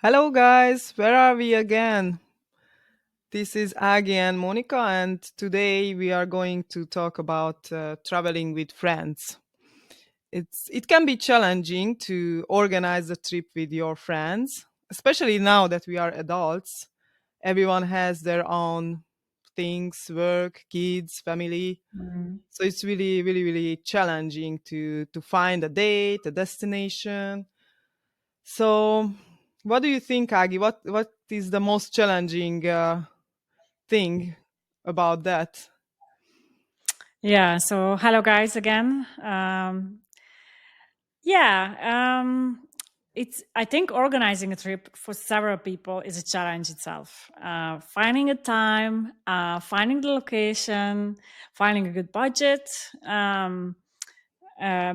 Hello, guys. Where are we again? This is Aggie and Monica, and today we are going to talk about traveling with friends. It can be challenging to organize a trip with your friends, especially now that we are adults. Everyone has their own things, work, kids, family. Mm. So it's really, really, really challenging to find a date, a destination. So, what do you think, Agi? What is the most challenging thing about that? Yeah. So, hello, guys, again. Yeah. It's. I think organizing a trip for several people is a challenge itself. Finding a time, finding the location, finding a good budget.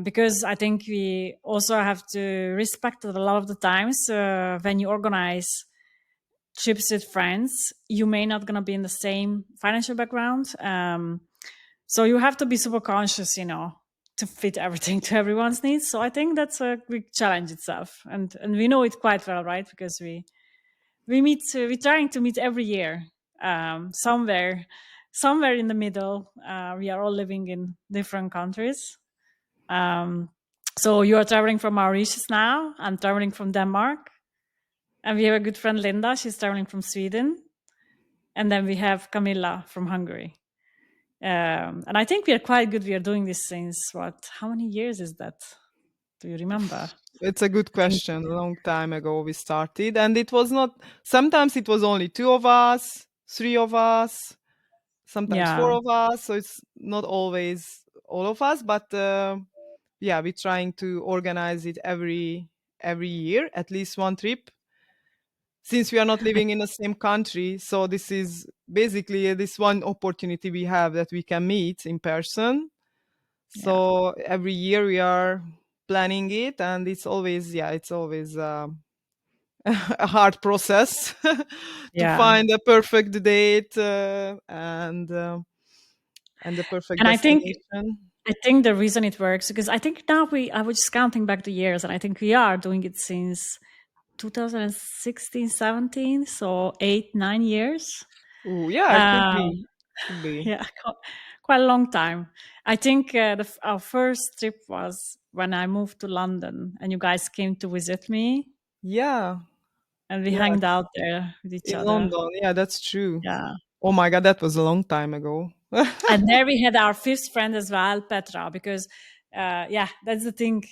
Because I think we also have to respect that a lot of the times when you organize trips with friends, you may not gonna be in the same financial background. So you have to be super conscious, to fit everything to everyone's needs. So I think that's a big challenge itself, and we know it quite well, right? Because we meet, we're trying to meet every year, somewhere in the middle. We are all living in different countries. Um, so you are traveling from Mauritius now. I'm traveling from Denmark, and we have a good friend Linda. She's traveling from Sweden, and then we have Camilla from Hungary. And I think we are quite good. We are doing this since what? How many years is that? Do you remember? It's a good I think, question. A long time ago we started, and it was not. Sometimes it was only two of us, three of us, sometimes yeah, four of us. So it's not always all of us, but yeah, we're trying to organize it every year, at least one trip. Since we are not I, living in the same country, so this is basically this one opportunity we have that we can meet in person. yeah, So every year we are planning it, and it's always, yeah, it's always a hard process to yeah. find a perfect date and the perfect And destination. I think the reason it works because I think now I was just counting back the years, and I think we are doing it since 2016, 17, so 8, 9 years. Oh, yeah, it could be, Um, could be. yeah, quite a long time. I think our first trip was when I moved to London, and you guys came to visit me, Yeah, and we yeah, hanged out there with each in other. London. Yeah, that's true. Yeah, Oh my God, that was a long time ago. and there we had our fifth friend as well, Petra, because yeah, that's the thing.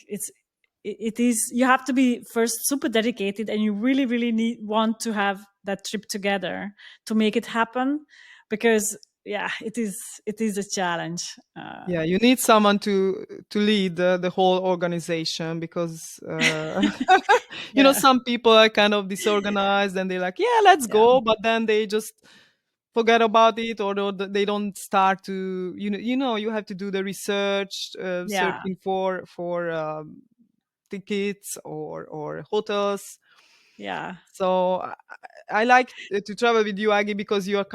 It is, you have to be first super dedicated, and you really really want to have that trip together to make it happen, because yeah, it is a challenge. Yeah, you need someone to lead the whole organization because Yeah, some people are kind of disorganized and they're like, yeah, let's yeah, go, but then they just forget about it, or they don't start to you have to do the research, yeah, searching for tickets or hotels. yeah. So I like to travel with you, Aggie, because you are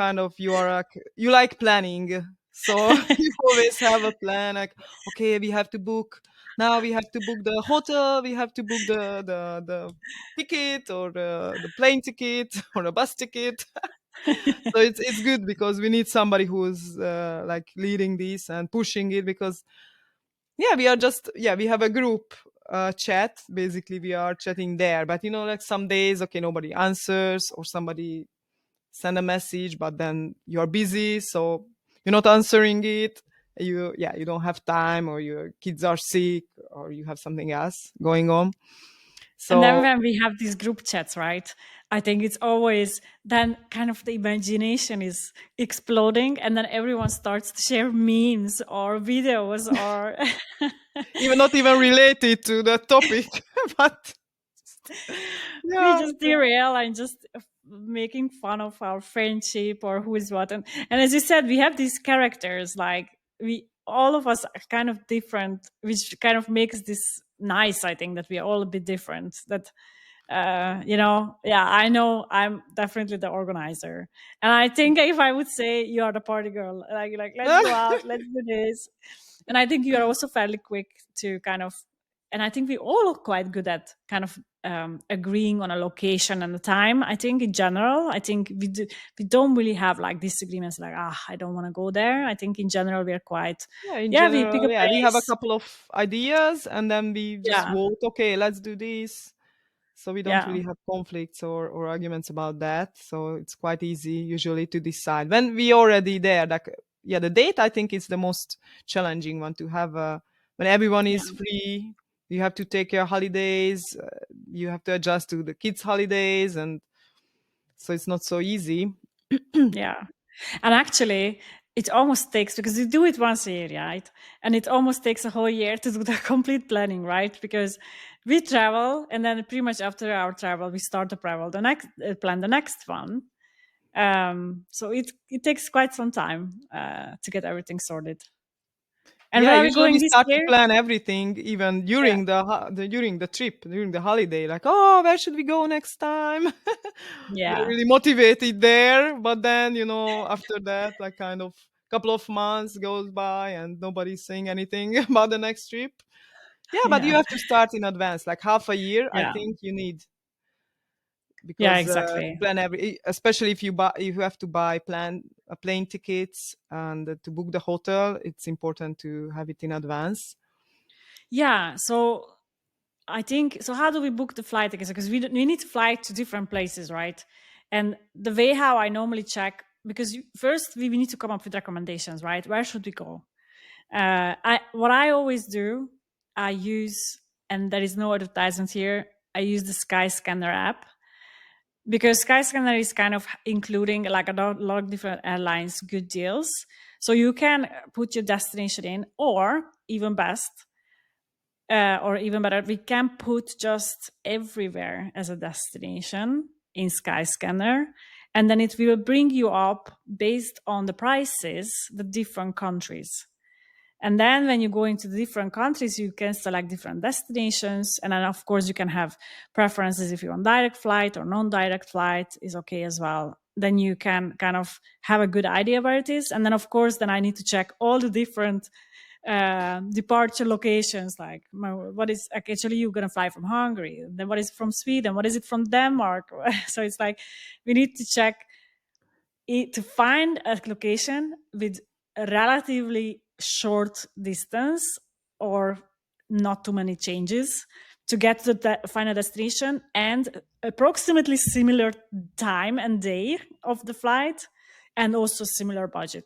like, you like planning. So you always have a plan. Like, okay, we have to book now. We have to book the hotel. We have to book the ticket or the plane ticket or a bus ticket. So it's good because we need somebody who's like leading this and pushing it, because yeah, we have a group chat. Basically, we are chatting there, but like some days, okay, nobody answers, or somebody send a message, but then you're busy, so you're not answering it. You don't have time, or your kids are sick, or you have something else going on. And then So when we have these group chats, right? I think it's always then kind of the imagination is exploding, and then everyone starts to share memes or videos or even not even related to the topic, but we yeah. just derail and just making fun of our friendship or who is what. And as you said, we have these characters, like we all of us are kind of different, which kind of makes this nice. I think that we are all a bit different. That Yeah, I know I'm definitely the organizer. And I think if I would say you are the party girl, like let's go out, let's do this. And I think you are also fairly quick to kind of, and I think we all are quite good at kind of agreeing on a location and the time. I think in general, I think we don't really have like disagreements like, I don't want to go there. I think in general, we are quite, Yeah, in yeah, we pick general, a yeah, we have a place. couple of ideas and then we just Yeah. vote, okay, let's do this. So we don't Yeah. really have conflicts or arguments about that. So it's quite easy usually to decide. When we already there, like yeah, the date I think is the most challenging one to have when everyone Yeah. is free, you have to take your holidays, you have to adjust to the kids' holidays and so it's not so easy. Yeah. And actually, it almost takes, because you do it once a year, right? And it almost takes a whole year to do the complete planning, right? Because we travel, and then pretty much after our travel, we start to travel the next plan the next one. So it takes quite some time to get everything sorted. And Yeah, where are we usually we going this start to year? plan everything even Yeah, during during the trip, during the holiday. Like, oh, where should we go next time? We are yeah, really motivated there, but then after that, like kind of couple of months goes by and nobody's saying anything about the next trip. Yeah, but you yeah, have to start in advance, like half a year. I yeah, think you need yeah, because to exactly. plan especially if you have to buy plane tickets and to book the hotel. It's important to have it in advance. Yeah. So I think so. How do we book the flight tickets? Because we need to fly to different places, right? And the way how I normally check, because first we need to come up with recommendations, right? Where should we go? What I always do, I use, and there is no advertisement here. I use the Skyscanner app, because Skyscanner is kind of including like a lot of different airlines good deals. So you can put your destination in, or even best, or even better, we can put just everywhere as a destination in Skyscanner, and then it will bring you up based on the prices, the different countries. And then when you go into the different countries, you can select different destinations. And then, of course, you can have preferences if you want direct flight or non-direct flight is okay as well. Then you can kind of have a good idea where it is. And then, of course, then I need to check all the different departure locations, like what is actually you're going to fly from Hungary, then what is from Sweden, what is it from Denmark. So it's like we need to check it to find a location with a relatively short distance or not too many changes to get to the final destination and approximately similar time and day of the flight, and also similar budget.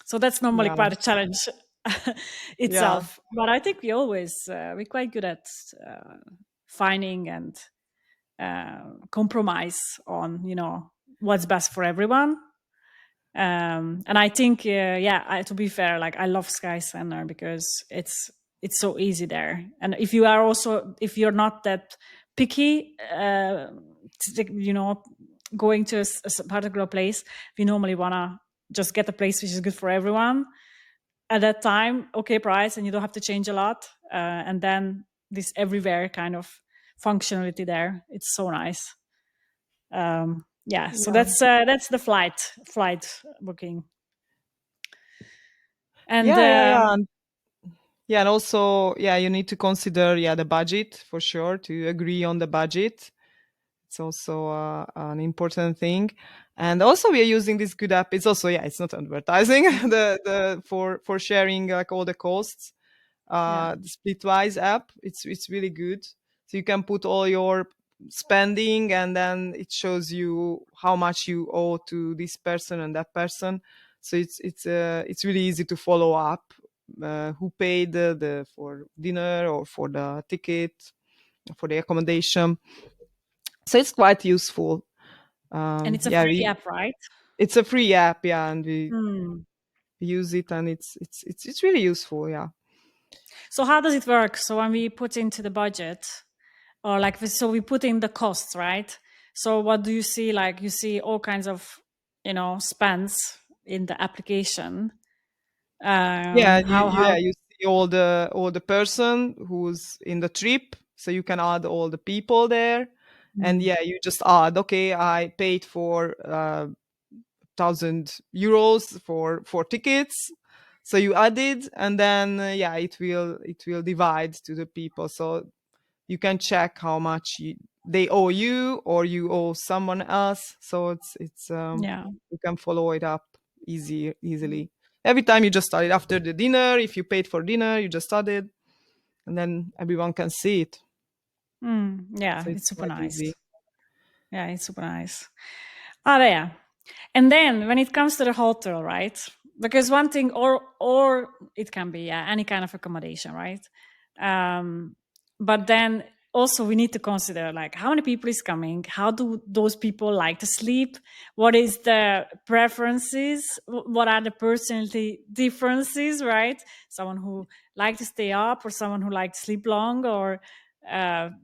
So that's normally Yeah, quite a challenge yeah, itself. But I think we're quite good at finding and compromise on what's best for everyone. And I think to be fair, like I love Sky Center because it's so easy there. And if you're not that picky, going to a particular place, we normally wanna just get a place which is good for everyone at that time, okay price, and you don't have to change a lot. And then this everywhere kind of functionality there, it's so nice. Yeah, so yeah, that's the flight booking. And yeah. Yeah, and also, yeah, you need to consider, yeah, the budget for sure to agree on the budget. It's also an important thing. And also, we are using this good app. It's also, yeah, it's not advertising the for sharing like all the costs. yeah, The Splitwise app, it's really good. So you can put all your spending, and then it shows you how much you owe to this person and that person. So it's really easy to follow up who paid the for dinner or for the ticket, for the accommodation. So it's quite useful. and it's a Yeah, free app, right? it's a free app, yeah, and we Hmm. use it, and it's really useful, yeah. So how does it work? So when we put into the budget, or like so we put in the costs, right? So what do you see? Like you see all kinds of spends in the application. Yeah, How you see all the person who's in the trip, so you can add all the people there. And Mm. yeah, you just add, okay, I paid for 1,000 euros for tickets, so you add it, and then yeah, it will divide to the people, so you can check how much they owe you, or you owe someone else. So it's Yeah. you can follow it up easily. Every time you just start it after the dinner. If you paid for dinner, you just start it, and then everyone can see it. Yeah, So it's it's super quite nice. easy. Yeah, it's super nice. Oh, yeah. And then when it comes to the hotel, right? Because one thing, or it can be, yeah, any kind of accommodation, right? Um, but then also we need to consider like how many people is coming, how do those people like to sleep, what is the preferences, what are the personality differences, right? Someone who like to stay up, or someone who like to sleep long, or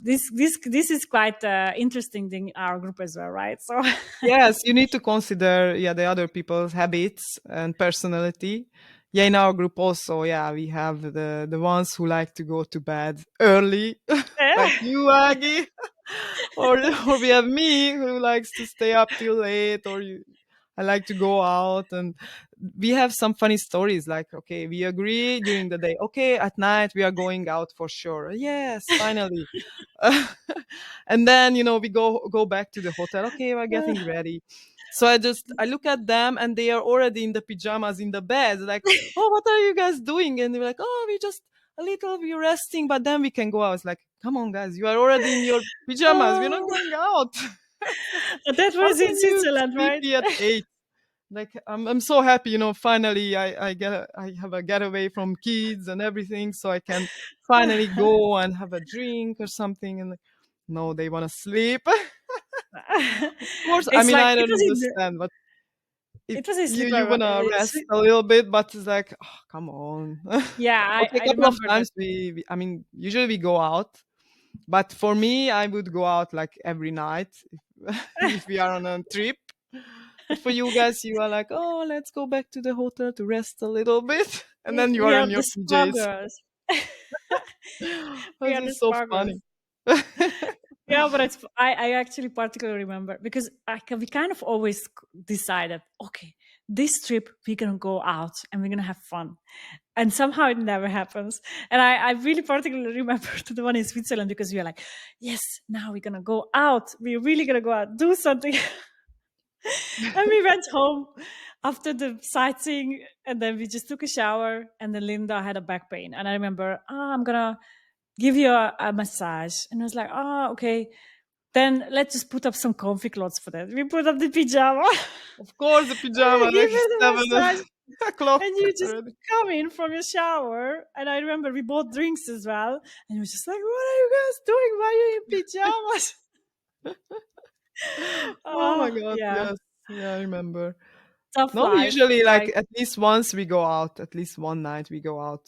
this is quite interesting thing in our group as well, right? So Yes, you need to consider, yeah, the other people's habits and personality. Yeah, in our group also, yeah, we have the ones who like to go to bed early, like you, Aggie, or or we have me who likes to stay up till late, or you. I like to go out, and we have some funny stories. Like, okay, we agree during the day. Okay, at night we are going out for sure. Yes, finally. And then we go back to the hotel. Okay, we're getting ready. So I look at them, and they are already in the pajamas in the bed. Like, oh, what are you guys doing? And they're like, oh, we just a little, we're resting, but then we can go out. I was like, come on, guys, you are already in your pajamas. We're not Oh, going out. that How was in can you Switzerland, right? sleepy at 8? Like, I'm so happy, finally I have a getaway from kids and everything, so I can finally go and have a drink or something. And like, no, they want to sleep. Of course, I It's mean, like I don't understand, but if it was in you sleeper. wanna rest a little bit, but it's like, oh, come on. Yeah, Okay, I a couple of remember that. times I mean, usually we go out, but for me, I would go out like every night if, if we are on a trip. But for you guys, you are like, oh, let's go back to the hotel to rest a little bit, and then you We are are in the your PJs. sparkles. We This are the is so sparkles. funny. Yeah, but I actually particularly remember because we kind of always decided, okay, this trip we're gonna go out and we're gonna have fun, and somehow it never happens. And I really particularly remember to the one in Switzerland because we were like, yes, now we're gonna go out. We're really gonna go out, do something. And we went home after the sightseeing, and then we just took a shower. And then Linda had a back pain, and I remember, I'm gonna give you a massage, and I was like, okay. Then let's just put up some comfy clothes for that. We put up the pajama. Of course, the And we pajama, give like her the 7 massage, o'clock and you just already. come in from your shower. And I remember we bought drinks as well, and you were just like, "What are you guys doing? Why are you in pajamas?" Oh my Oh god, yeah, yes. Yeah, I remember. tough No, we life. usually like Like at least once we go out, at least one night we go out.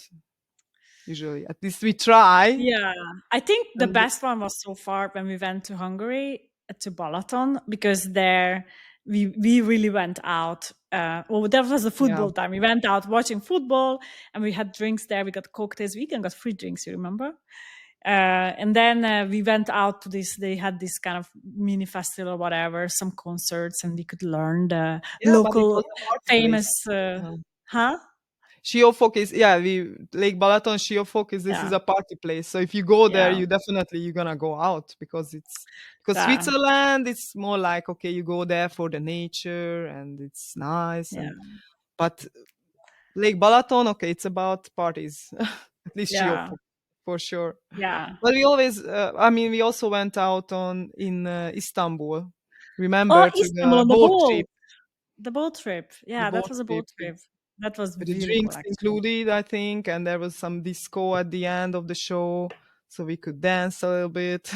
Usually, at least we try. yeah, I think the And best one was so far when we went to Hungary to Balaton because there we really went out. Well, that was the yeah, football time. We went out watching football and we had drinks there. We got cocktails. We even got free drinks. You remember? And then we went out to this. They had this kind of mini festival or whatever, some concerts, and we could learn the yeah, but it local was a party place. famous. Yeah. Huh? Shiofok is, yeah, we Lake Balaton, Shiofok is, this is Yeah, a party place. So if you go there, yeah, you definitely you're gonna go out, because yeah, Switzerland, it's more like, okay, you go there for the nature and it's nice. yeah, And but Lake Balaton, okay, it's about parties. At least yeah, Shiofok, for sure. yeah. But we always, I mean, we also went out on in Istanbul. Oh, Remember, to Istanbul the on the boat boat. trip, The boat trip. the Yeah, that boat was a trip boat trip. That was with the really cool, drinks actually. included, I think, and there was some disco at the end of the show, so we could dance a little bit.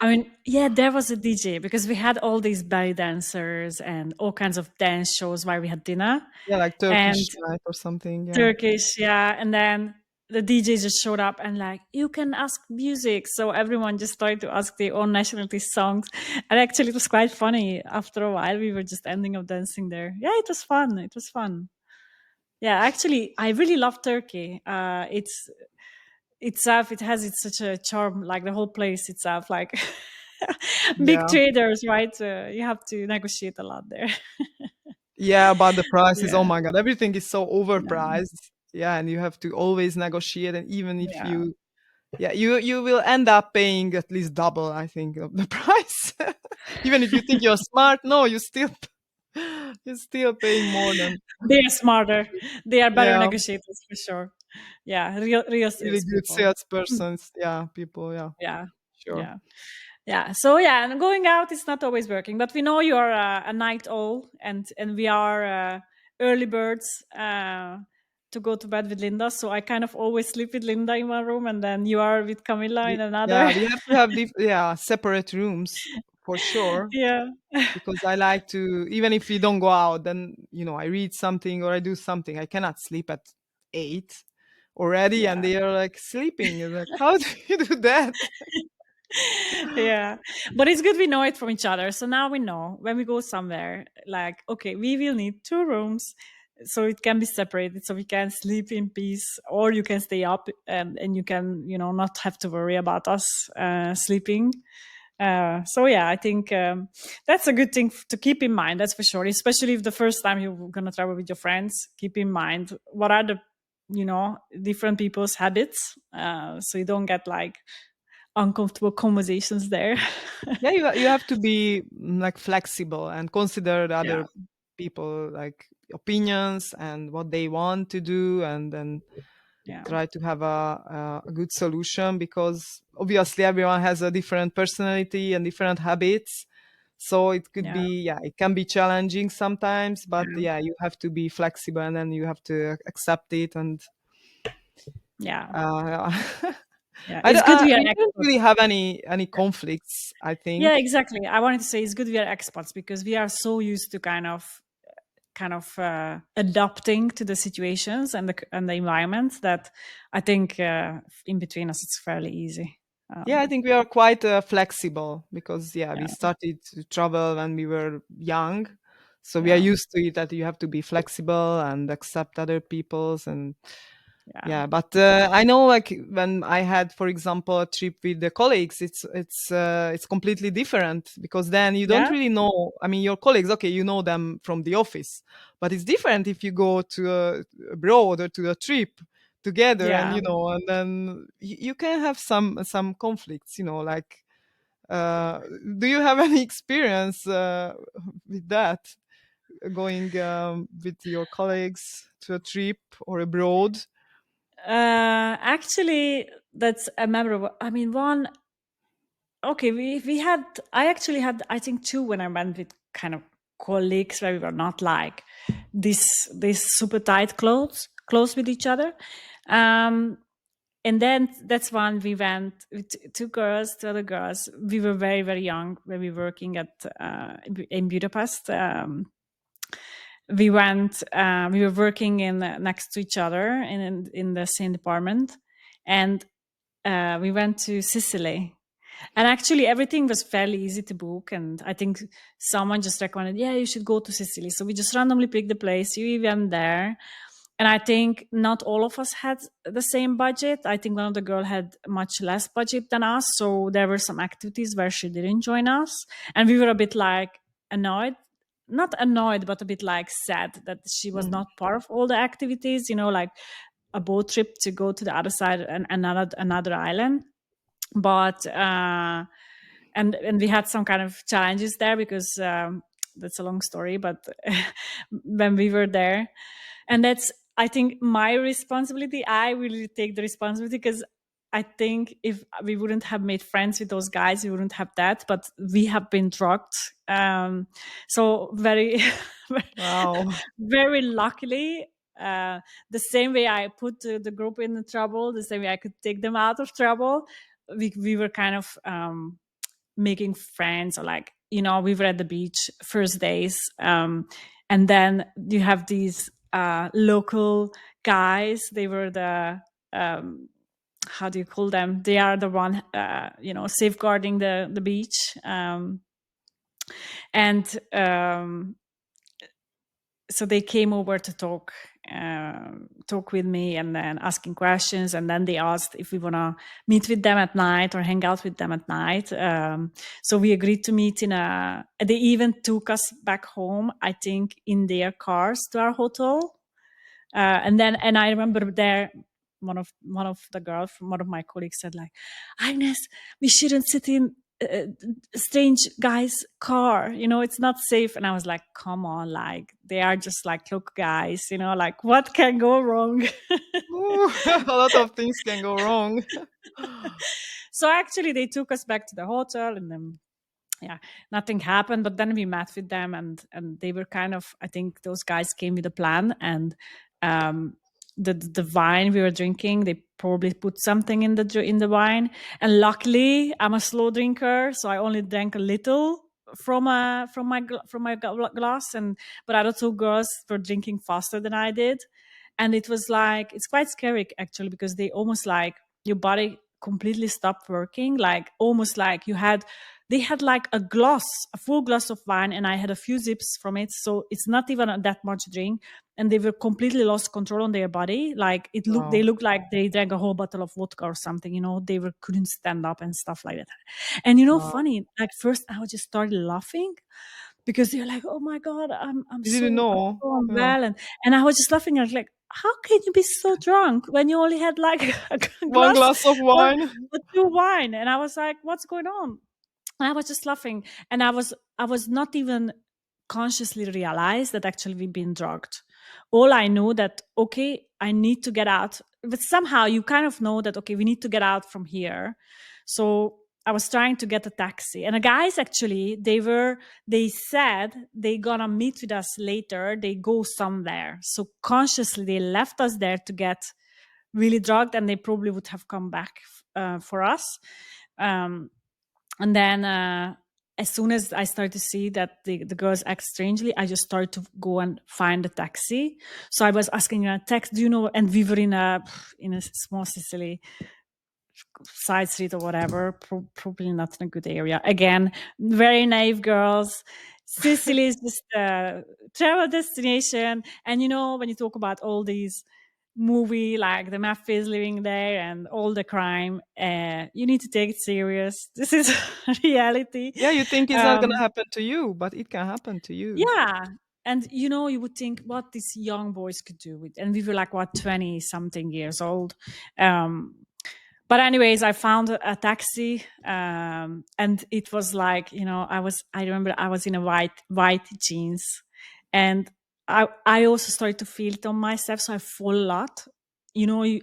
I mean, yeah, there was a DJ because we had all these belly dancers and all kinds of dance shows while we had dinner. Yeah, like And Turkish night or something. Yeah, Turkish, yeah. And then the DJ just showed up and like, you can ask music. So everyone just started to ask their own nationality songs. And actually it was quite funny. After a while, we were just ending up dancing there. Yeah, it was fun. It was fun. Yeah, actually, I really love Turkey. It's itself, it has its such a charm, like the whole place itself, like big Yeah. traders, right? You have to negotiate a lot there. Yeah, about the prices. Oh Yeah, my God, everything is so yeah, overpriced. Yeah, and you have to always negotiate, and even if yeah, you, yeah, you will end up paying at least double, I think, of the price. Even if you think you're smart, no, you still you're still paying more than. they are smarter, they are better Yeah, negotiators for sure. Yeah, real really good salespeople. salespersons. Yeah, people. Yeah, Yeah, sure. yeah. Yeah, so yeah, and going out is not always working, but we know you're a night owl, and we are early birds to go to bed with Linda. So I kind of always sleep with Linda in one room, and then you are with Camilla in another. Yeah, we have to have yeah, separate rooms for sure. Yeah, Because I like to, even if we don't go out, then I read something or I do something. I cannot sleep at 8 already, and yeah, they are like sleeping. It's like, how do you do that? yeah. But it's good we know it from each other. So now we know when we go somewhere, like, okay, we will need two rooms. So it can be separated, so we can sleep in peace, or you can stay up and you can, not have to worry about us sleeping. So yeah, I think that's a good thing to keep in mind. That's for sure. Especially if the first time you're gonna travel with your friends, keep in mind what are the different people's habits, so you don't get like uncomfortable conversations there. Yeah, you have to be like flexible and consider the Yeah, other people like opinions and what they want to do, and then yeah, try to have a good solution, because obviously everyone has a different personality and different habits. So it could yeah, be, yeah, it can be challenging sometimes, but yeah, yeah, you have to be flexible, and then you have to accept it. And yeah, uh, yeah. It's good we are we didn't really experts. have any conflicts, I Yeah, think. exactly. I wanted to say it's good we are experts because we are so used to adapting to the situations and the environment that I think in between us it's fairly easy. Yeah, I Um, think we are quite flexible, because yeah, we yeah, started to travel when we were young, so we are yeah, used to it, that you have to be flexible and accept other people's. And yeah, yeah, but I know, like when I had, for example, a trip with the colleagues, it's completely different, because then you don't yeah, really know. I mean, your colleagues, okay, you know them from the office, but it's different if you go to abroad or to a trip together, and yeah. and then you can have some conflicts. Like, uh, do you have any experience with that? Going with your colleagues to a trip or abroad? Actually, that's a memorable. I mean, one. Okay, we had. I actually had. I think two when I went with kind of colleagues where we were not like this super tight close with each other. Um, and then that's when we went with two girls, two other girls. We were very very young when we were working at in Budapest. We went. We were working in next to each other in the same department, and we went to Sicily. And actually, everything was fairly easy to book. And I think someone just recommended, yeah, you should go to Sicily. So we just randomly picked the place. We went there. And I think not all of us had the same budget. I think one of the girls had much less budget than us. So there were some activities where she didn't join us. And we were a bit like annoyed. Not annoyed, but a bit like sad that she was Mm. not part of all the activities, like a boat trip to go to the other side and another island. But and we had some kind of challenges there because that's a long story, but when we were there, and that's, I think, my responsibility. I really take the responsibility because I think if we wouldn't have made friends with those guys, we wouldn't have that. But we have been drugged, so very Wow. very luckily, uh, the same way I put the group in trouble, the same way I could take them out of trouble. We were kind of making friends, or like, we were at the beach first days, and then you have these local guys. They were the how do you call them? They are the one safeguarding the beach, and so they came over to talk, talk with me and then asking questions. And then they asked if we want to meet with them at night or hang out with them at night. So we agreed to meet in a, they even took us back home, I think, in their cars to our hotel. And I remember there, one of the girls from one of my colleagues said like, Agnes, we shouldn't sit in a strange guy's car, it's not safe. And I was like, come on, like they are just like, look guys, like what can go wrong? Ooh, a lot of things can go wrong. So actually they took us back to the hotel, and then yeah, nothing happened. But then we met with them, and they were kind of, I think those guys came with a plan. And um the wine we were drinking, they probably put something in the wine. And luckily I'm a slow drinker, so I only drank a little from my glass. And but other two girls were drinking faster than I did. And it was like, it's quite scary actually, because they almost like your body completely stopped working, like almost like they had like a full glass of wine, and I had a few sips from it. So it's not even that much drink. And they were completely lost control on their body. Like they Wow. looked like they drank a whole bottle of vodka or something, they couldn't stand up and stuff like that. And Wow. funny, like first I just started laughing because they're like, oh my God, You didn't I'm know. so Yeah. unwell. And I was just laughing. I was like, how can you be so drunk when you only had like a One glass glass of or, wine. or two wine? And I was like, what's going on? And I was just laughing. And I was not even consciously realized that actually we've been drugged. All I know that, okay, I need to get out. But somehow you kind of know that, okay, we need to get out from here. So I was trying to get a taxi. And the guys actually, they said they gonna meet with us later. They go somewhere. So consciously they left us there to get really drugged, and they probably would have come back for us. Um, and then as soon as I started to see that the girls act strangely, I just started to go and find a taxi. So I was asking a taxi, do you know? And we were in a small Sicily side street or whatever, probably not in a good area. Again, very naive girls. Sicily is just a travel destination. And when you talk about all these movie like the mafias living there and all the crime, you need to take it serious. This is reality. Yeah, you think it's not gonna um, happen to you, but it can happen to you. yeah. And you would think what these young boys could do with, and we were like what, 20 something years old. um, but anyways, I found a taxi, and it was like, I remember I was in a white jeans, and I also started to feel it on myself, so I fall a lot.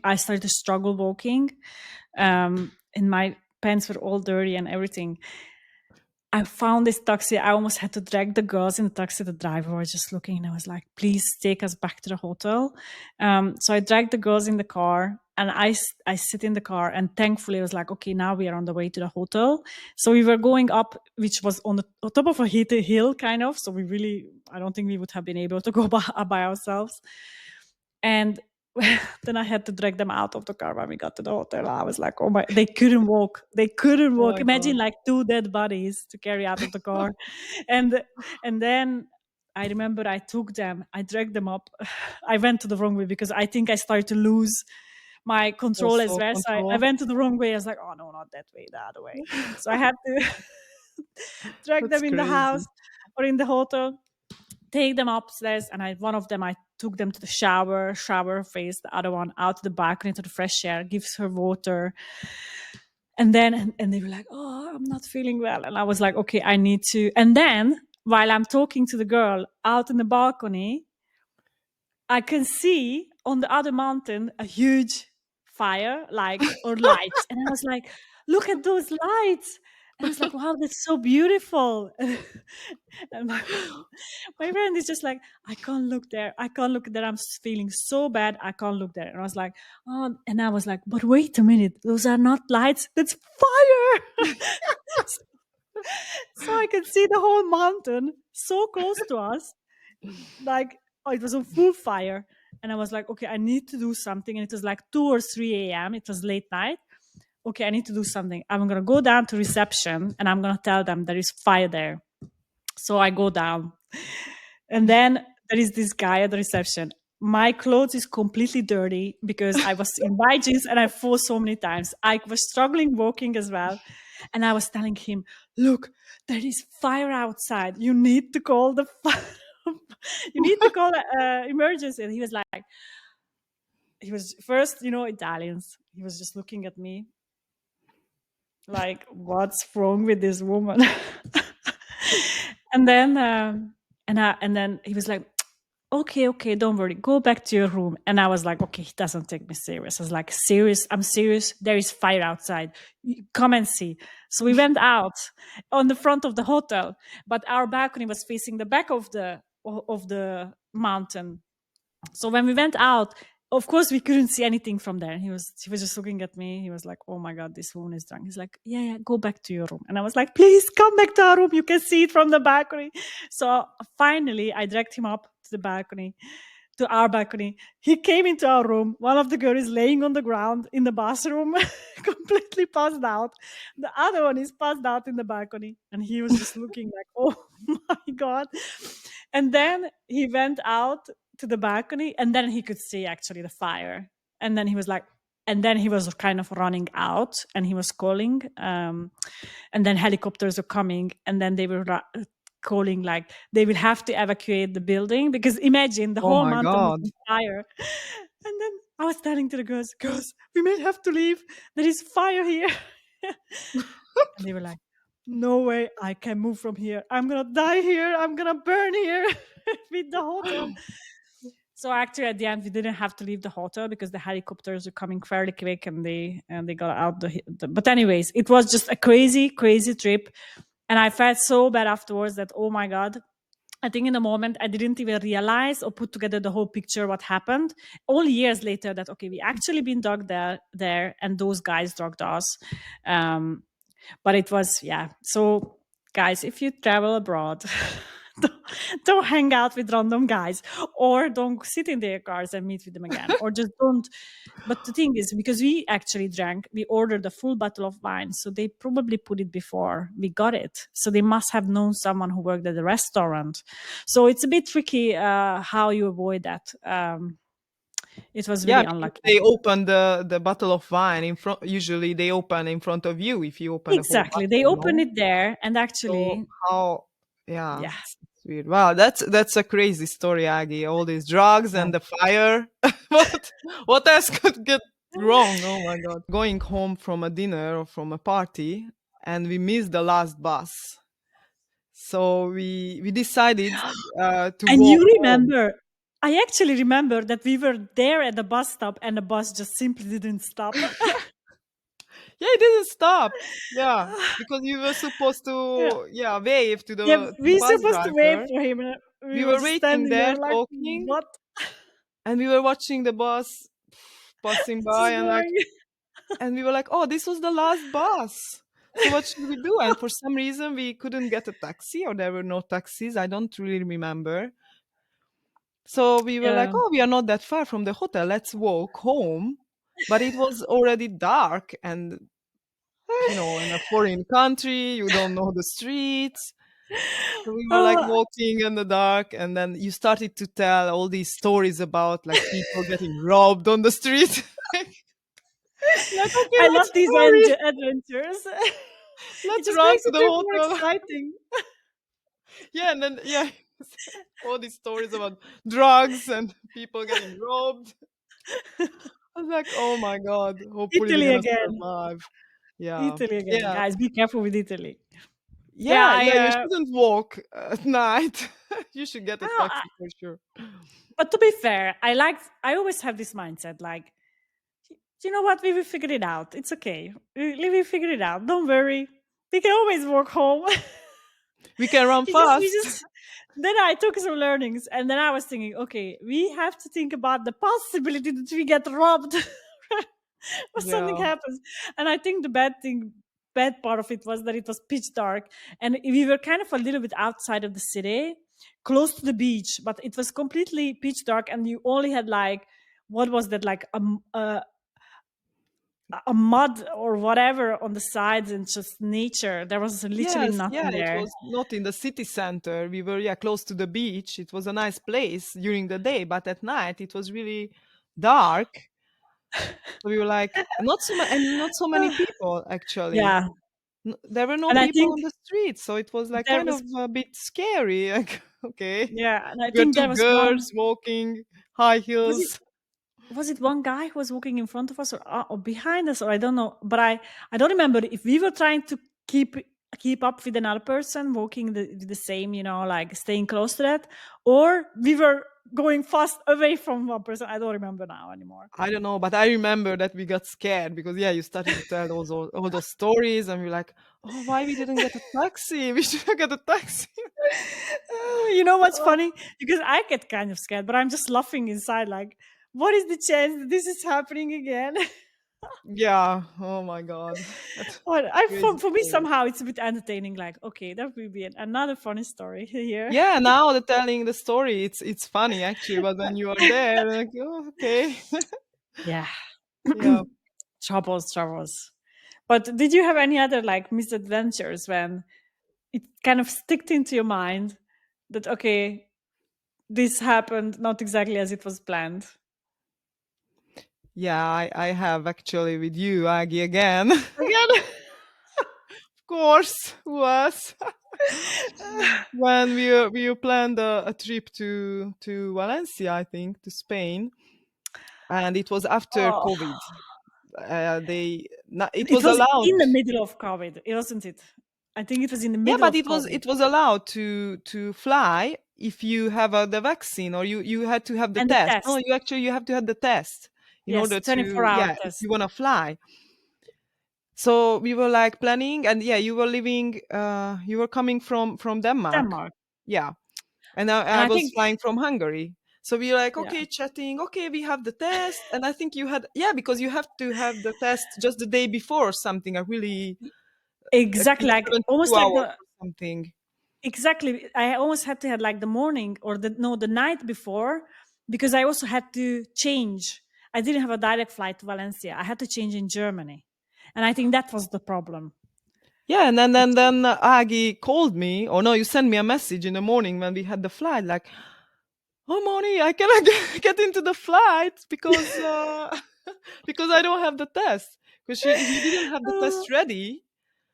I started to struggle walking, and my pants were all dirty and everything. I found this taxi. I almost had to drag the girls in the taxi. The driver was just looking, and I was like, please take us back to the hotel. So I dragged the girls in the car, and I sit in the car, and thankfully I was like, okay, now we are on the way to the hotel. So we were going up, which was on top of a hill kind of. So I don't think we would have been able to go by ourselves. And then I had to drag them out of the car when we got to the hotel. I was like, oh my, they couldn't walk. They couldn't Oh walk. my Imagine god. like two dead bodies to carry out of the car. and and then I remember I dragged them up. I went to the wrong way because I think I started to lose my Your control as well. So I self-control. went to the wrong way. I was like, oh no, not that way, the other way. So I had to drag That's them in the house crazy. or in the hotel, take them upstairs, and one of them I took them to the shower face, the other one out to the balcony to the fresh air, gives her water. And then and they were like, oh, I'm not feeling well. And I was like, okay, I need to. And then while I'm talking to the girl out in the balcony, I can see on the other mountain a huge fire, like, or lights. And I was like, look at those lights. And I was like, wow, that's so beautiful. And my friend is just like, I can't look there. I can't look there. I'm feeling so bad. I can't look there. And I was like, oh, and I was like, but wait a minute. Those are not lights. That's fire. So I could see the whole mountain so close to us, like, oh, it was on full fire. And I was like, okay, I need to do something. And it was like 2 or 3 a.m. It was late night. Okay, I need to do something. I'm going to go down to reception and I'm going to tell them there is fire there. So I go down. And then there is this guy at the reception. my clothes is completely dirty because I was in my jeans and I fall so many times. I was struggling walking as well. And I was telling him, look, there is fire outside. You need to call the fire. You need to call emergency. And he was like, he was first, Italians. He was just looking at me like, what's wrong with this woman? And then, and then he was like, okay, don't worry, go back to your room. And I was like, okay, he doesn't take me serious. I was like, serious, I'm serious. There is fire outside. Come and see. So we went out on the front of the hotel, but our balcony was facing the back of the mountain. So when we went out, of course we couldn't see anything from there. He was just looking at me. He was like, oh my god, this woman is drunk. He's like, yeah, go back to your room. And I was like, please come back to our room, you can see it from the balcony. So finally I dragged him up to the balcony, to our balcony. He came into our room. One of the girls is laying on the ground in the bathroom, completely passed out. The other one is passed out in the balcony. And he was just looking like, oh my God. And then he went out to the balcony and then he could see actually the fire. And then he was like, and then he was kind of running out and he was calling. And then helicopters were coming and then they were calling like they will have to evacuate the building because imagine the Oh whole my mountain was god. on fire. And then I was telling to the girls, we may have to leave. There is fire here. And they were like, no way, I can move from here. I'm gonna die here. I'm gonna burn here with the hotel. So actually, at the end, we didn't have to leave the hotel because the helicopters were coming fairly quick, and they got out But anyways, it was just a crazy, crazy trip, and I felt so bad afterwards that oh my god. I think in the moment I didn't even realize or put together the whole picture what happened. Only years later that okay, we actually been drugged there, and those guys drugged us. Um, but it was yeah. So guys, if you travel abroad. don't, don't hang out with random guys or don't sit in their cars and meet with them again or just don't. But the thing is, because we actually drank, we ordered a full bottle of wine, so they probably put it before we got it, so they must have known someone who worked at the restaurant. So it's a bit tricky how you avoid that. It was Yeah, really because unlucky. they open the bottle of wine in front. Usually, they open in front of you if you open a whole Exactly, they bottle, opened no? it there and So actually how yeah, yeah, it's weird. Wow, that's a crazy story, Aggie. All these drugs yeah. and the fire. What what else could get wrong? Oh my god. Going home from a dinner or from a party and we missed the last bus. So we decided to And walk you home. remember, I actually remember that we were there at the bus stop and the bus just simply didn't stop. Yeah, it didn't stop. Yeah, because we were supposed Yeah. to wave to Yeah, the we bus supposed to wait driver. for him. And we We were were just waiting standing there there like, talking what? and we were watching the bus passing This by is going. and we were like, "Oh, this was the last bus. So what should we do?" And for some reason we couldn't get a taxi or there were no taxis. I don't really remember. So we were like, Yeah. "Oh, we are not that far from the hotel. Let's walk home." But it was already dark and in a foreign country, you don't know the streets. So we were like Oh, walking in the dark, and then you started to tell all these stories about like people getting robbed on the street. Like, okay, I love let's these hurry, adventures. It let's just run makes to the the trip more hotel. exciting. Yeah, and then all these stories about drugs and people getting robbed. I was like, oh my god, hopefully we're Italy gonna again. survive. Yeah, Italy again. yeah, Guys, be careful with Italy. Yeah, yeah, yeah. You shouldn't walk at night. You should get a I, taxi for sure. but to be fair, I always have this mindset like, you know what? We will figure it out. It's okay. We will figure it out. Don't worry. We can always walk home. We can run We fast. just. Then I took some learnings, and then I was thinking, okay, we have to think about the possibility that we get robbed or something Yeah. happens. And I think the bad part of it was that it was pitch dark, and we were kind of a little bit outside of the city, close to the beach, but it was completely pitch dark, and you only had like what was that like a mud or whatever on the sides and just nature. There was literally Yes, yeah, nothing it there. was not in the city center. We were, yeah, close to the beach. It was a nice place during the day, but at night it was really dark. So we were like, not so and not so many people actually. Yeah, There were no and I people think on the street, so it was like there kind was of a bit scary. Like, okay, yeah, and I we were think two there was one. girls walking high Was it heels. was it one guy who was walking in front of us or behind us, or I don't know, but I don't remember if we were trying to keep up with another person walking the same, like staying close to that, or we were going fast away from one person. I don't remember now anymore. I don't know, but I remember that we got scared because yeah, you started to tell all those stories, and we are like, oh, why we didn't get a taxi? We should have got a taxi. You know what's Oh, funny? Because I get kind of scared, but I'm just laughing inside, like, what is the chance that this is happening again? yeah. Oh my god, that's Well, crazy for me story. somehow it's a bit entertaining. Like, okay, that will be another funny story here. Yeah, now the telling the story, it's funny actually, but when you are there, like, oh, okay, Yeah, yeah. troubles. But did you have any other like misadventures when it kind of sticked into your mind that okay, this happened not exactly as it was planned? Yeah, I have actually with you, Aggie, again. Of Again? course, was when we planned a trip to Valencia, I think, to Spain, and it was after Oh, COVID. It it was was allowed. in the middle of COVID, wasn't it? I think it was in the Yeah, middle but of COVID, it was allowed to fly if you have the vaccine, or you had to have the and the test. No, test. you have to have the test in Yes, order 24-hour yeah, if test. you want to fly. So we were like planning, and yeah, you were coming from Denmark. Denmark. Yeah, and And I I was think flying from Hungary. So we were like, yeah, okay, chatting. Okay, we have the test, and I think you had, yeah, because you have to have the test just the day before or something. I really like exactly, it's like 72 almost like hours the or something. exactly. I almost had to have like the morning or the no the night before because I also had to change. I didn't have a direct flight to Valencia. I had to change in Germany, and I think that was the problem. Yeah, and then Aggie called me, or no, you sent me a message in the morning when we had the flight, like, "Oh, Moni, I cannot get into the flight because because I don't have the test." Because you didn't have the test ready.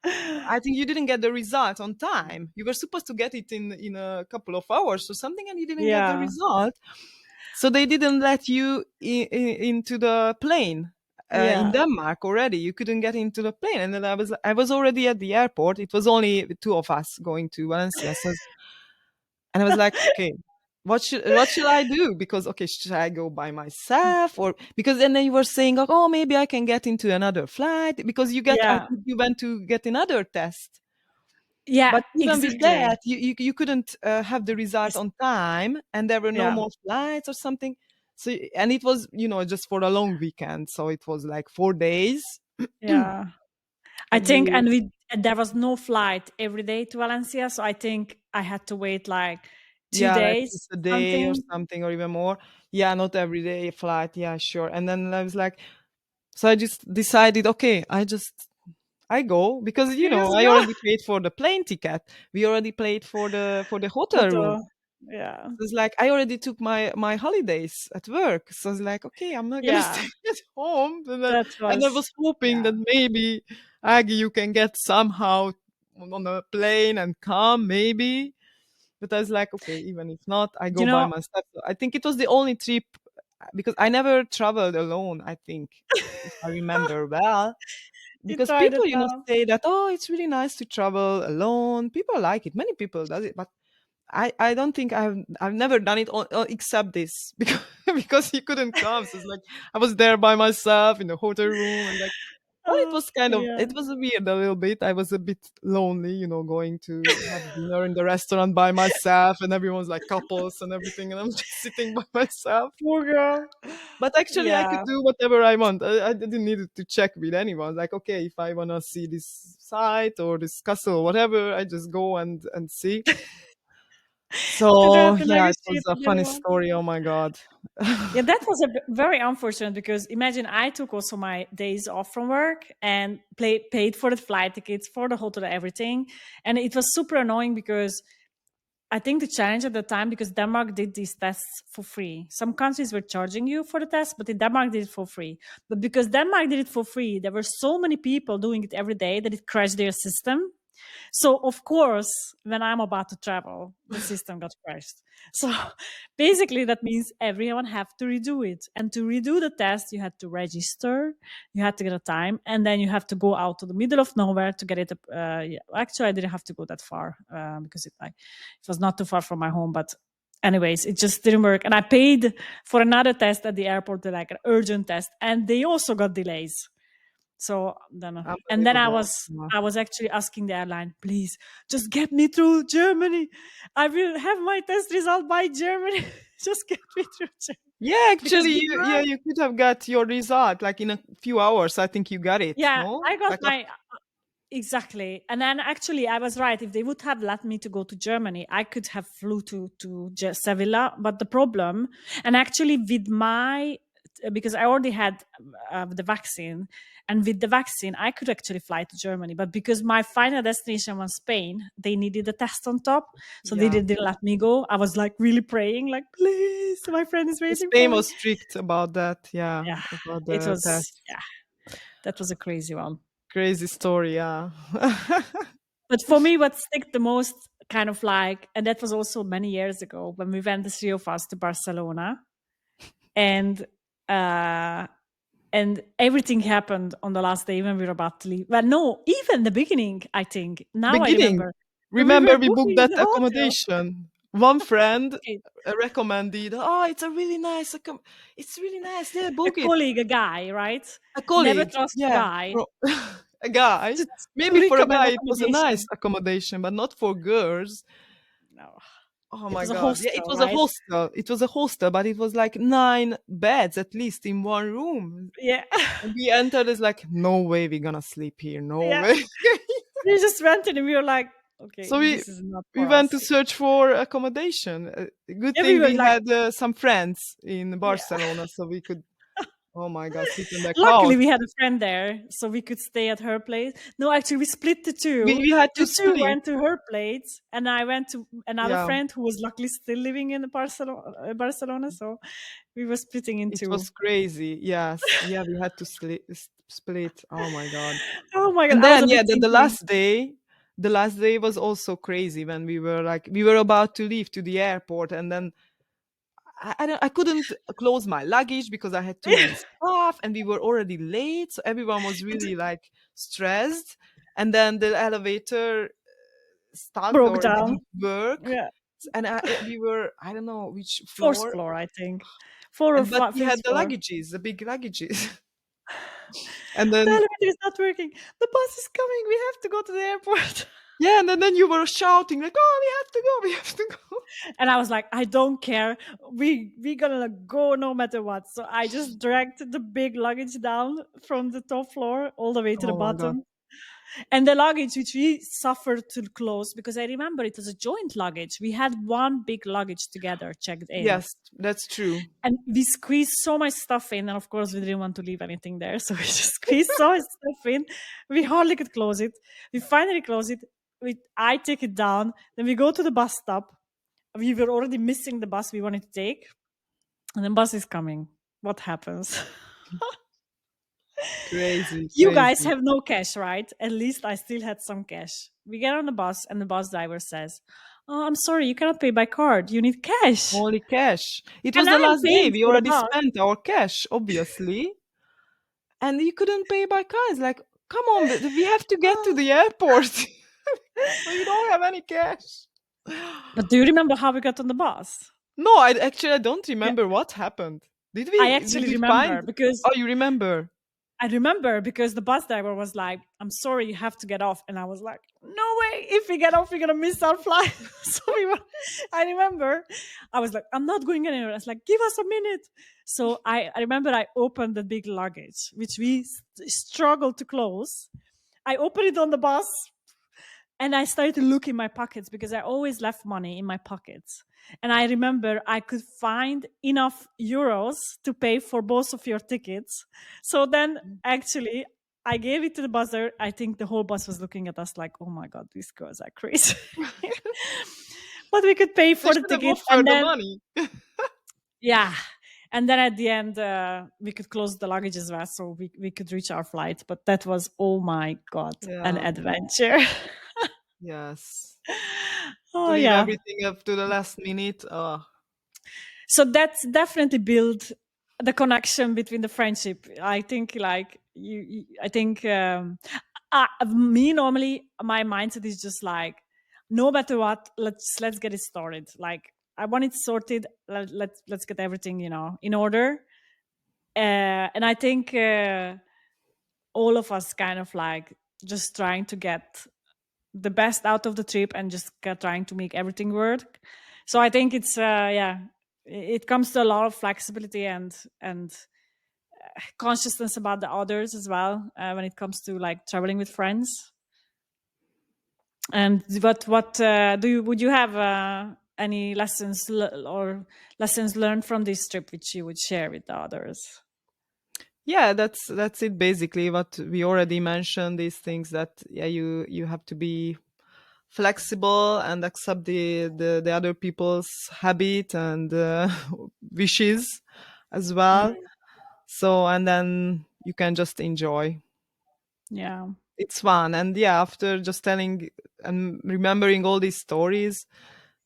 I think you didn't get the result on time. You were supposed to get it in a couple of hours or something, and you didn't get the Yeah, result. So they didn't let you into the plane in yeah, Denmark already. You couldn't get into the plane, and then I was already at the airport. It was only two of us going to Valencia, so and I was like, okay, what should I do? Because okay, should I go by myself, or because then you were saying, like, oh, maybe I can get into another flight because I yeah, think you went to get another test. yeah. But even with Exactly. that, you couldn't have the result It's, on time, and there were no yeah, more flights or something. So and it was just for a long weekend, so it was like 4 days. yeah. I And think, you, and there was no flight every day to Valencia, so I think I had to wait like two yeah, at least days, a day or something. something, or even more. Yeah, not every day flight. Yeah, sure. And then I was like, so I just decided, okay, I go because You just I go. already paid for the plane ticket. We already paid for the hotel room. Photo. Yeah, So it's like I already took my holidays at work. So it's like, okay, I'm not gonna yeah. stay at home. That And I was was hoping yeah. that maybe Aggie, you can get somehow on a plane and come, maybe. But I was like, okay, even if not, I You go by know, myself. So I think it was the only trip because I never traveled alone. I think, if I remember well, you because tried it people now. say that, oh, it's really nice to travel alone. People like it. Many people does it, but I don't think I've never done it except this because because he couldn't come. So it's like I was there by myself in the hotel room, and like, well, Oh, yeah, it was weird a little bit. I was a bit lonely, going to have dinner in the restaurant by myself, and everyone's like couples and everything, and I'm just sitting by myself. poor girl. But actually, I Yeah, could do whatever I want. I didn't need to check with anyone. Like, okay, if I wanna see this site or this castle, whatever, I just go and see. So the yeah, it was negotiate a the other funny one. story. Oh my god. Yeah, that was very unfortunate because imagine I took also my days off from work and paid for the flight tickets, for the hotel, everything. And it was super annoying because I think the challenge at the time, because Denmark did these tests for free. Some countries were charging you for the test, but in Denmark did it for free. But because Denmark did it for free, there were so many people doing it every day that it crashed their system. So of course, when I'm about to travel, the system got crashed. So basically that means everyone have to redo it. And to redo the test, you had to register, you had to get a time, and then you have to go out to the middle of nowhere to get it. Yeah. Actually, I didn't have to go that far because it was not too far from my home, but anyways, it just didn't work. And I paid for another test at the airport, like an urgent test, and they also got delays. So then, and then Unbelievable. Yeah. I was actually asking the airline, please, just get me through Germany. I will have my test result by Germany. Just get me through Germany. Yeah, Because actually, yeah, you could have got your result like in a few hours. I think you got it. yeah, No, I got like my exactly. And then actually I was right. If they would have let me to go to Germany, I could have flew to Sevilla. But the problem, and actually with my, because I already had the vaccine, and with the vaccine, I could actually fly to Germany. But because my final destination was Spain, they needed a test on top. So they yeah, didn't let me go. I was like really praying, like, please, my friend is waiting Spain for me. was strict about that. Yeah, Yeah, about it the was, test. yeah, that was a crazy one. Crazy story. Yeah. But for me, what stick the most kind of like, and that was also many years ago when we went the three of us to Barcelona, and uh, and everything happened on the last day when we were about to leave. Well, no, even the beginning, I think. Now I Beginning. remember when we were Remember, we booked booking that the hotel. accommodation. One friend Okay, recommended. Oh, it's a really nice. It's really nice. Yeah, a book it. colleague, a guy, right? A Never colleague. trust a Yeah, guy a guy. to, to Maybe for a recommend guy, it was a nice accommodation. accommodation, but not for girls. No, Oh it my was a god. Yeah, it hostel, was a right? hostel. It was a hostel, but it was like 9 beds at least in one room. Yeah, And we entered as like, no way we're gonna sleep here. No yeah. way. We just went in and we were like, okay, So this is not we for went us. to search for accommodation. Good Yeah, we thing were we like, had some friends in yeah. Barcelona, so we could. Oh my god, sleep in the Luckily, couch. we had a friend there, so we could stay at her place. No, actually, we split the We two. we had to You two split. went to her place, and I went to another Yeah, friend who was luckily still living in Barcelona. So we were splitting in it two. was crazy. Yes, yeah, we had to split. Oh my god. Oh my god, And I was then a yeah, bit the thinking, last day was also crazy when we were about to leave to the airport, and then I couldn't close my luggage because I had too many stuff, and we were already late, so everyone was it really like stressed. And then the elevator stuck broke or it down. didn't work, Yeah, and we were, I don't know which fourth floor, floor, I think, four or and but we fifth had floor. the big luggages, and The then elevator is not working. The bus is coming. We have to go to the airport. yeah, and then you were shouting like, "Oh, we have to go, we have to go." And I was like, I don't care. We gonna go no matter what. So I just dragged the big luggage down from the top floor all the way to the Oh my god. bottom. And the luggage which we suffered to close, because I remember it was a joint luggage. We had one big luggage together checked in. Yes, that's true. And we squeezed so much stuff in, and of course we didn't want to leave anything there. So we just squeezed so much stuff in. We hardly could close it. We finally close it. I take it down. Then we go to the bus stop. We were already missing the bus we wanted to take, and the bus is coming. What happens? Crazy, You guys crazy. have no cash, right? At least I still had some cash. We get on the bus, and the bus driver says, "Oh, I'm sorry, you cannot pay by card. You need cash." Only cash. It was And the I'm last day. paying We for the already bus. spent our cash, obviously. And you couldn't pay by cards. Like, come on, we have to get to Oh. the airport. We don't have any cash. But do you remember how we got on the bus? No, I don't Yeah, remember what happened. I Did actually we remember find? because Oh, you remember? the bus driver was like, "I'm sorry, you have to get off," and I was like, "No way! If we get off, we're gonna miss our flight." So we were. I remember, I was like, "I'm not going anywhere." I was like, "Give us a minute." So I remember I opened the big luggage, which we struggled to close. I opened it on the bus, And I started to look in my pockets because I always left money in my pockets. And I remember I could find enough euros to pay for both of your tickets. So then actually I gave it to the buzzer. I think the whole bus was looking at us like, oh my God, these girls are crazy. But we could pay They for the should have ticket. offered And the then, money. yeah. And then at the end, we could close the luggage as well. So we could reach our flight. But that was, oh my God, an Yeah. adventure. Yes. To Oh, leave yeah. everything up to the last minute. Oh, So that's definitely build the connection between the friendship. I think like I think me normally my mindset is just like no matter what, let's get it started. Like I want it sorted. Let's get everything in order. And I think all of us kind of like just trying to get the best out of the trip and just trying to make everything work. So I think it's yeah, it comes to a lot of flexibility and consciousness about the others as well when it comes to like traveling with friends. And what do you would you have any or lessons learned from this trip which you would share with the others? yeah, that's it basically. What we already mentioned, these things that yeah, you have to be flexible and accept the other people's habit and wishes as well. Mm, So and then you can just enjoy. yeah, It's fun, and yeah, after just telling and remembering all these stories,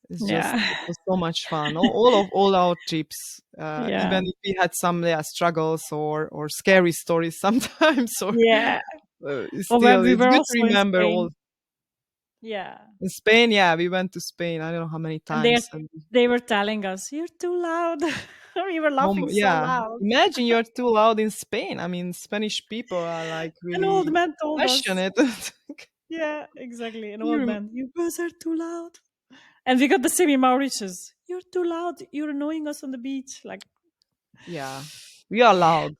yeah, it was so much fun. All our trips, yeah, even if we had some yeah struggles or scary stories sometimes, or yeah. Or when still we it's were good to also in remember all. Spain. Yeah. In Spain, yeah, we went to Spain. I don't know how many And times, and they were telling us, "You're too loud." We were laughing so yeah, loud. imagine you're too loud in Spain. I mean, Spanish people are like An old really man told us. passionate. Yeah, exactly. An You old rem- man. You guys are too loud. And we got the same in Mauritius. You're too loud. You're annoying us on the beach. Like, yeah, we are loud.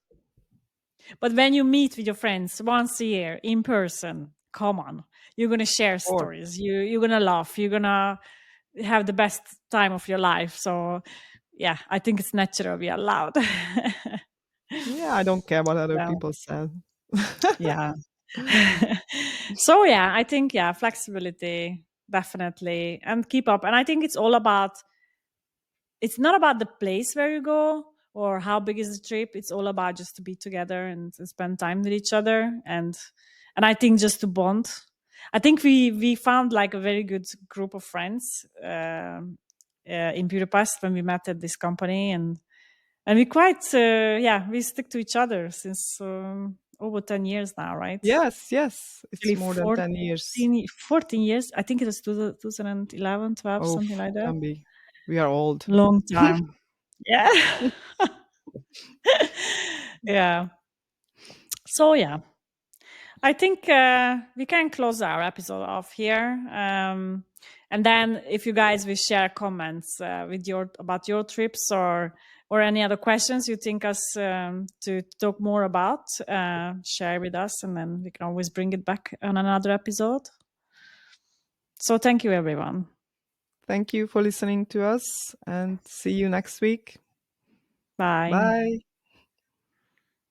but when you meet with your friends once a year in person, come on, you're gonna share Or stories. You're gonna laugh. You're gonna have the best time of your life. So, yeah, I think it's natural we are loud. yeah, I don't care what other Yeah. people said. Yeah. So yeah, I think yeah, flexibility definitely and keep up. And I think it's not about the place where you go or how big is the trip. It's all about just to be together and to spend time with each other and I think just to bond. I think we found like a very good group of friends in Budapest when we met at this company and we quite yeah we stick to each other since over 10 years now, right? Yes, yes, it's Actually more than 10 years. 14 years. I think it was 2011, 12, Oh, something like that. can be. We are old. Long time. Yeah. Yeah. So yeah, I think we can close our episode off here. And then if you guys will share comments with your about your trips or any other questions you think us to talk more about, share with us, and then we can always bring it back on another episode. So thank you, everyone. Thank you for listening to us and see you next week. Bye. Bye.